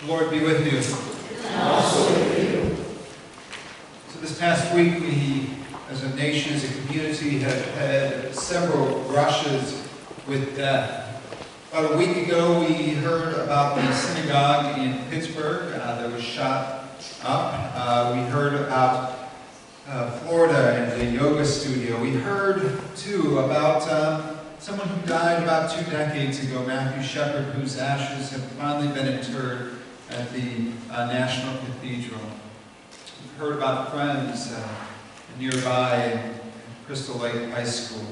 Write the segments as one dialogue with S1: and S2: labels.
S1: The Lord be with you.
S2: And also with you.
S1: So this past week, we, as a nation, as a community, have had several brushes with death. About a week ago, we heard about the synagogue in Pittsburgh that was shot up. We heard about Florida and the yoga studio. We heard, too, about someone who died about 2 decades ago, Matthew Shepard, whose ashes have finally been interred at the National Cathedral. We've heard about friends nearby in Crystal Lake High School.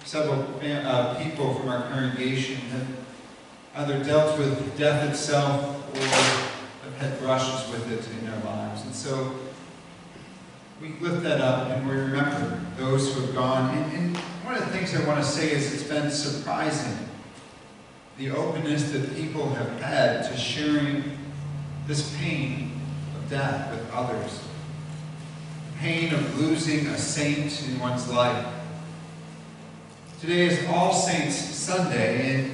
S1: Several people from our congregation have either dealt with death itself or have had brushes with it in their lives. And so we lift that up and we remember those who have gone. And one of the things I want to say is it's been surprising, the openness that people have had to sharing this pain of death with others. The pain of losing a saint in one's life. Today is All Saints Sunday, and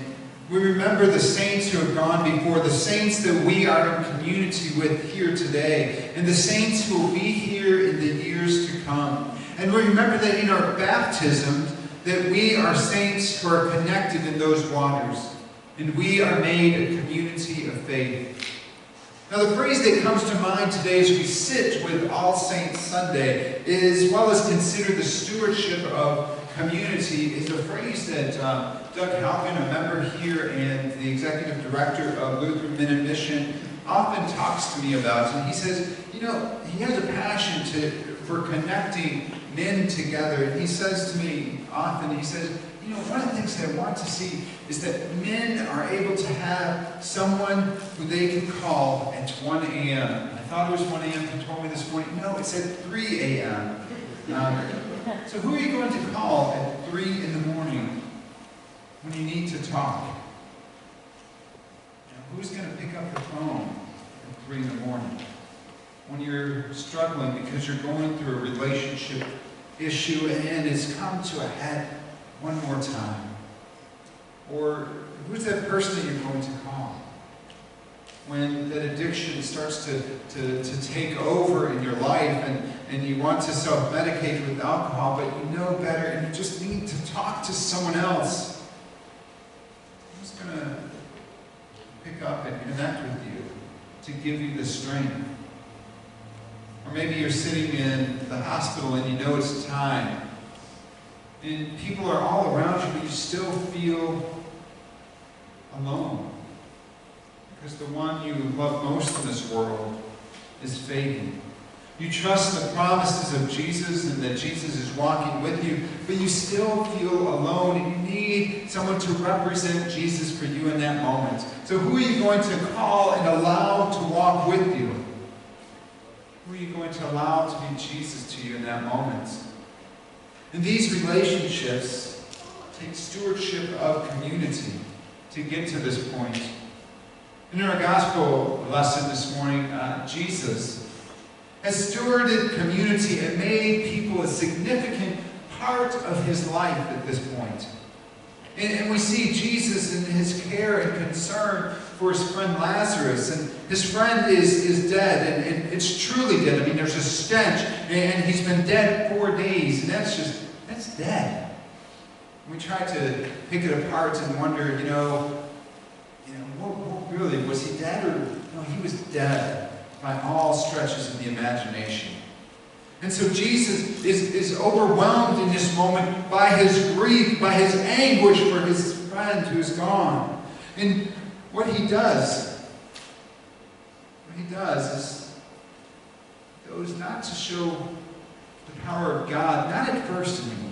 S1: we remember the saints who have gone before, the saints that we are in community with here today, and the saints who will be here in the years to come. And we remember that in our baptism, that we are saints who are connected in those waters, and we are made a community of faith. Now the phrase that comes to mind today as we sit with All Saints Sunday, as well as consider the stewardship of community, is a phrase that Doug Halpin, a member here and the executive director of Lutheran Men in Mission, often talks to me about. And he says, you know, he has a passion for connecting men together. And he says to me often, he says, you know, one of the things that I want to see is that men are able to have someone who they can call at 1 a.m. I thought it was 1 a.m. He told me this morning. No, it said 3 a.m. So who are you going to call at 3 in the morning when you need to talk? Who's going to pick up the phone at 3 in the morning when you're struggling because you're going through a relationship issue and it's come to a head one more time? Or who's that person that you're going to call when that addiction starts to take over in your life and you want to self-medicate with alcohol, but you know better and you just need to talk to someone else? Who's going to pick up and connect with you to give you the strength? Or maybe you're sitting in the hospital and you know it's time. And people are all around you, but you still feel alone. Because the one you love most in this world is fading. You trust the promises of Jesus and that Jesus is walking with you, but you still feel alone and you need someone to represent Jesus for you in that moment. So who are you going to call and allow to walk with you? Who are you going to allow to be Jesus to you in that moment? And these relationships take stewardship of community to get to this point. In our gospel lesson this morning, Jesus has stewarded community and made people a significant part of his life at this point. And we see Jesus in his care and concern for his friend Lazarus. And his friend is dead, and it's truly dead. I mean, there's a stench, and he's been dead 4 days, and that's dead. We try to pick it apart and wonder, what really, was he dead? Or no, he was dead by all stretches of the imagination. And so Jesus is overwhelmed in this moment by his grief, by his anguish for his friend who's gone. And what he does is goes not to show the power of God, not at first anyway.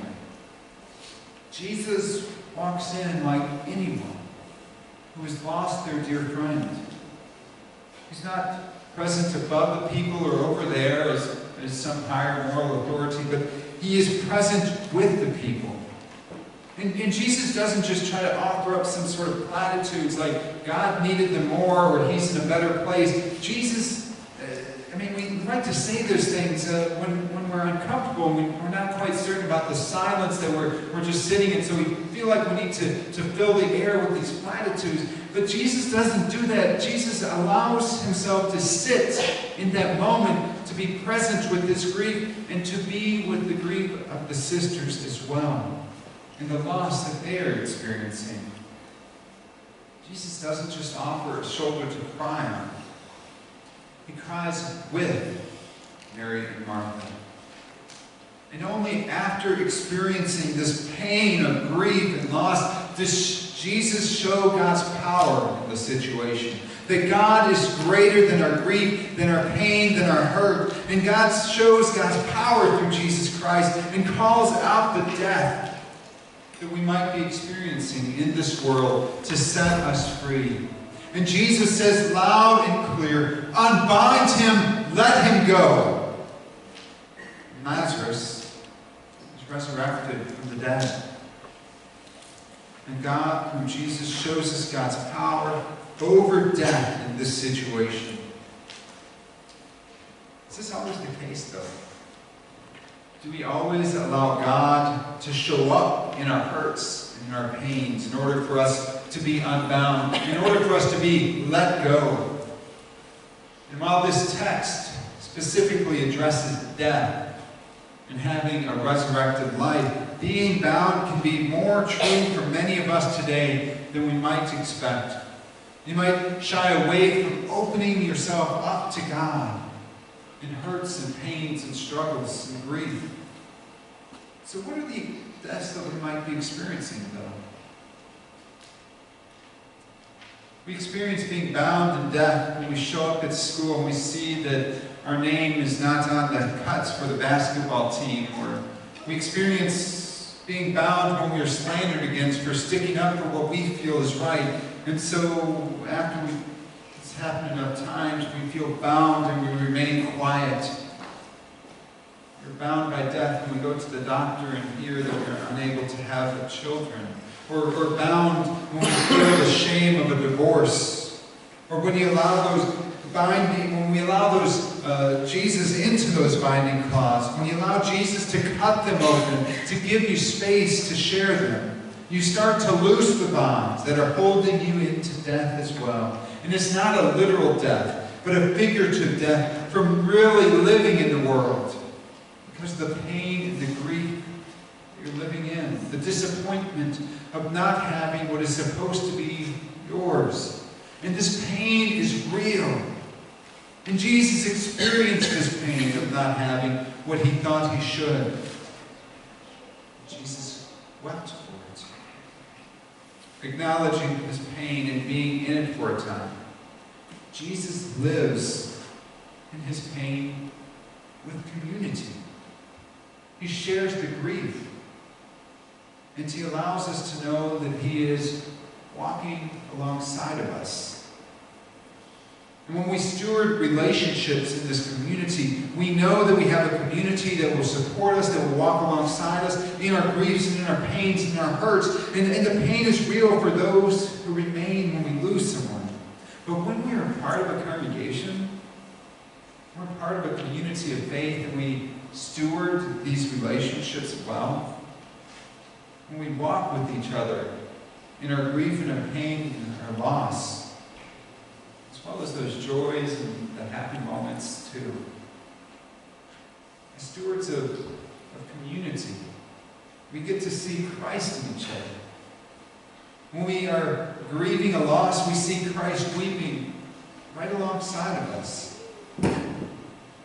S1: Jesus walks in like anyone who has lost their dear friend. He's not present above the people or over there as some higher moral authority, but he is present with the people. And Jesus doesn't just try to offer up some sort of platitudes like God needed them more or he's in a better place. Jesus, we like to say those things when we're uncomfortable, when we're not quite certain about the silence that we're just sitting in. So we feel like we need to fill the air with these platitudes. But Jesus doesn't do that. Jesus allows himself to sit in that moment, to be present with this grief, and to be with the grief of the sisters as well, and the loss that they are experiencing. Jesus doesn't just offer a shoulder to cry on. He cries with Mary and Martha. And only after experiencing this pain of grief and loss does Jesus show God's power in the situation. That God is greater than our grief, than our pain, than our hurt. And God shows God's power through Jesus Christ and calls out the death that we might be experiencing in this world to set us free. And Jesus says loud and clear, "Unbind him, let him go." Lazarus is resurrected from the dead. And God, whom Jesus shows us God's power over death in this situation. Is this always the case, though? Do we always allow God to show up in our hurts and in our pains in order for us to be unbound, in order for us to be let go? And while this text specifically addresses death and having a resurrected life, being bound can be more true for many of us today than we might expect. You might shy away from opening yourself up to God in hurts and pains and struggles and grief. So what are the deaths that we might be experiencing, though? We experience being bound in death when we show up at school and we see that our name is not on the cuts for the basketball team, or we experience being bound when we are slandered against for sticking up for what we feel is right. And so after it's happened enough times, we feel bound and we remain quiet. We're bound by death when we go to the doctor and hear that we're unable to have children. Or bound when we feel the shame of a divorce. Or when you allow those Jesus into those binding claws, when you allow Jesus to cut them open, to give you space to share them, you start to loose the bonds that are holding you into death as well. And it's not a literal death, but a figurative death from really living in the world. Because the pain and the grief you're living in, the disappointment of not having what is supposed to be yours. And this pain is real. And Jesus experienced this pain of not having what he thought he should. Jesus wept for it. Acknowledging his pain and being in it for a time. Jesus lives in his pain with community. He shares the grief. And he allows us to know that he is walking alongside of us. And when we steward relationships in this community, we know that we have a community that will support us, that will walk alongside us in our griefs and in our pains and in our hurts. And the pain is real for those who remain when we lose someone. But when we are part of a congregation, we're part of a community of faith, and we steward these relationships well. When we walk with each other in our grief and our pain and our loss, as well as those joys and the happy moments too. As stewards of community, we get to see Christ in each other. When we are grieving a loss, we see Christ weeping right alongside of us.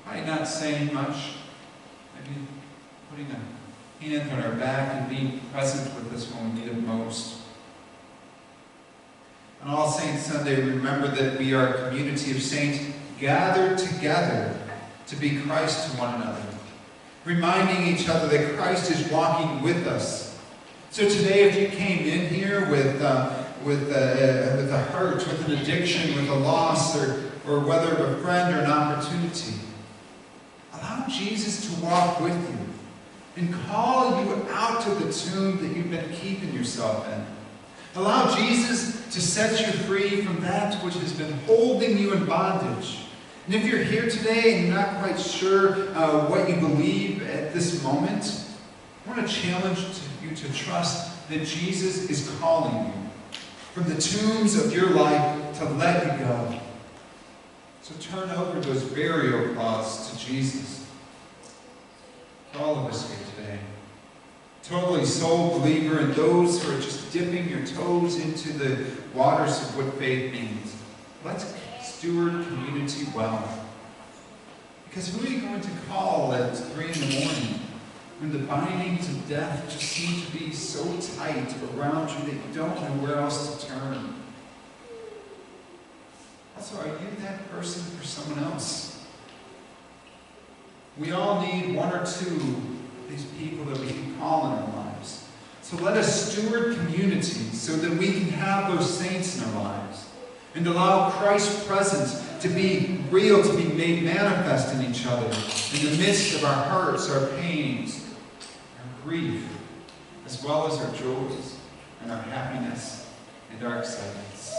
S1: Probably not saying much, maybe putting a hand on our back and being present with us when we need it most. On All Saints Sunday, remember that we are a community of saints gathered together to be Christ to one another, reminding each other that Christ is walking with us. So today, if you came in here with a hurt, with an addiction, with a loss, or whether of a friend or an opportunity, allow Jesus to walk with you and call you out to the tomb that you've been keeping yourself in. Allow Jesus to set you free from that which has been holding you in bondage. And if you're here today and you're not quite sure what you believe at this moment, I want to challenge you to trust that Jesus is calling you from the tombs of your life to let you go. So turn over those burial cloths to Jesus. For all of us here today, totally soul believer, and those who are just dipping your toes into the waters of what faith means, let's steward community well. Because who are you going to call at 3 in the morning when the bindings of death just seem to be so tight around you that you don't know where else to turn? Also, are you that person for someone else? We all need one or two of these people that we can call in our lives. So let us steward community so that we can have those saints in our lives and allow Christ's presence to be real, to be made manifest in each other in the midst of our hurts, our pains, our grief, as well as our joys and our happiness and our excitements.